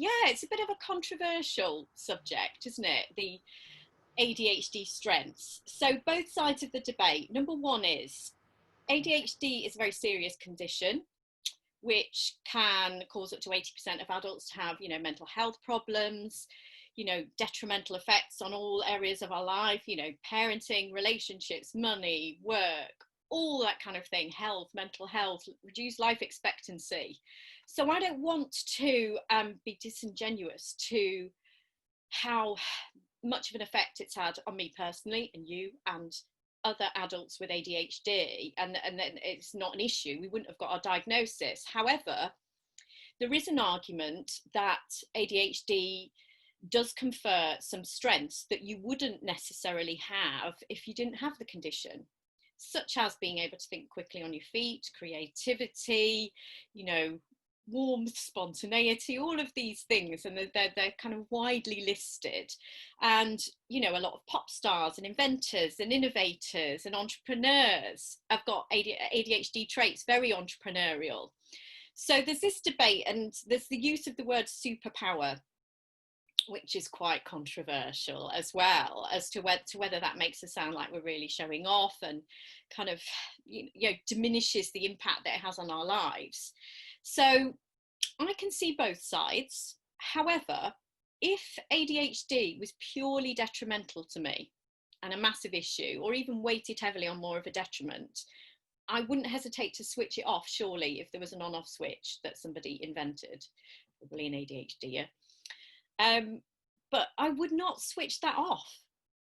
Yeah, it's a bit of a controversial subject, isn't it? The ADHD strengths. So both sides of the debate. Number one is ADHD is a very serious condition which can cause up to 80% of adults to have, mental health problems, detrimental effects on all areas of our life, parenting, relationships, money, work, all that kind of thing, health, mental health, reduced life expectancy. So I don't want to be disingenuous to how much of an effect it's had on me personally and you and other adults with ADHD, and then it's not an issue. We wouldn't have got our diagnosis. However, there is an argument that ADHD does confer some strengths that you wouldn't necessarily have if you didn't have the condition, such as being able to think quickly on your feet, creativity, warmth, spontaneity, all of these things, and they're kind of widely listed. And a lot of pop stars and inventors and innovators and entrepreneurs have got ADHD traits, very entrepreneurial. So there's this debate, and there's the use of the word superpower, which is quite controversial as well, as to whether that makes us sound like we're really showing off and kind of diminishes the impact that it has on our lives. So I can see both sides. However, if ADHD was purely detrimental to me and a massive issue, or even weighted heavily on more of a detriment, I wouldn't hesitate to switch it off, surely, if there was an on-off switch that somebody invented, probably an ADHD. But I would not switch that off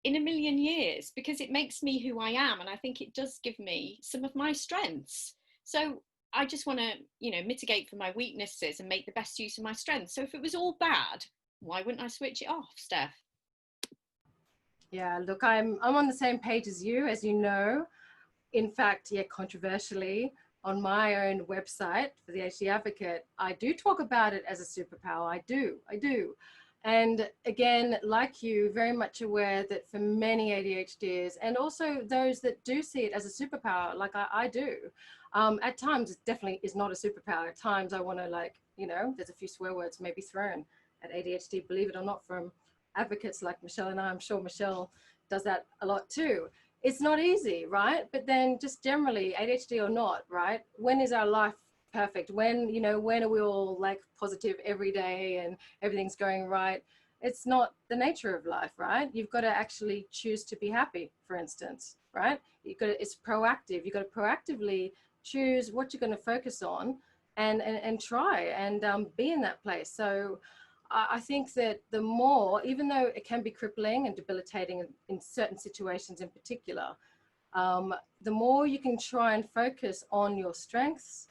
in a million years, because it makes me who I am, and I think it does give me some of my strengths. So I just want to, mitigate for my weaknesses and make the best use of my strengths. So if it was all bad, why wouldn't I switch it off, Steph? Yeah, look, I'm on the same page as you, as you know. In fact, yeah, controversially, on my own website for the ADHD Advocate, I do talk about it as a superpower. I do. And again, like you, very much aware that for many ADHDers, and also those that do see it as a superpower, like I do, at times it definitely is not a superpower. At times I want to, there's a few swear words maybe thrown at ADHD, believe it or not, from advocates like Michelle and I. I'm sure Michelle does that a lot too. It's not easy, right? But then just generally, ADHD or not, right? When is our life perfect? When are we all like positive every day and everything's going right? It's not the nature of life, right? You've got to actually choose to be happy, for instance, right? It's proactive. You've got to proactively choose what you're going to focus on and try and be in that place. So I think that the more, even though it can be crippling and debilitating in certain situations in particular, the more you can try and focus on your strengths,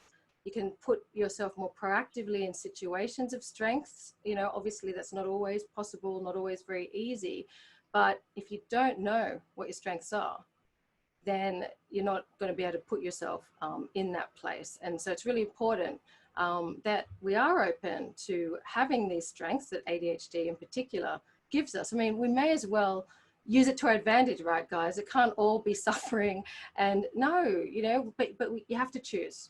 you can put yourself more proactively in situations of strengths. Obviously that's not always possible, not always very easy, but if you don't know what your strengths are, then you're not going to be able to put yourself in that place. And so it's really important that we are open to having these strengths that ADHD in particular gives us. I mean, we may as well use it to our advantage, right, guys? It can't all be suffering. And no, but you have to choose.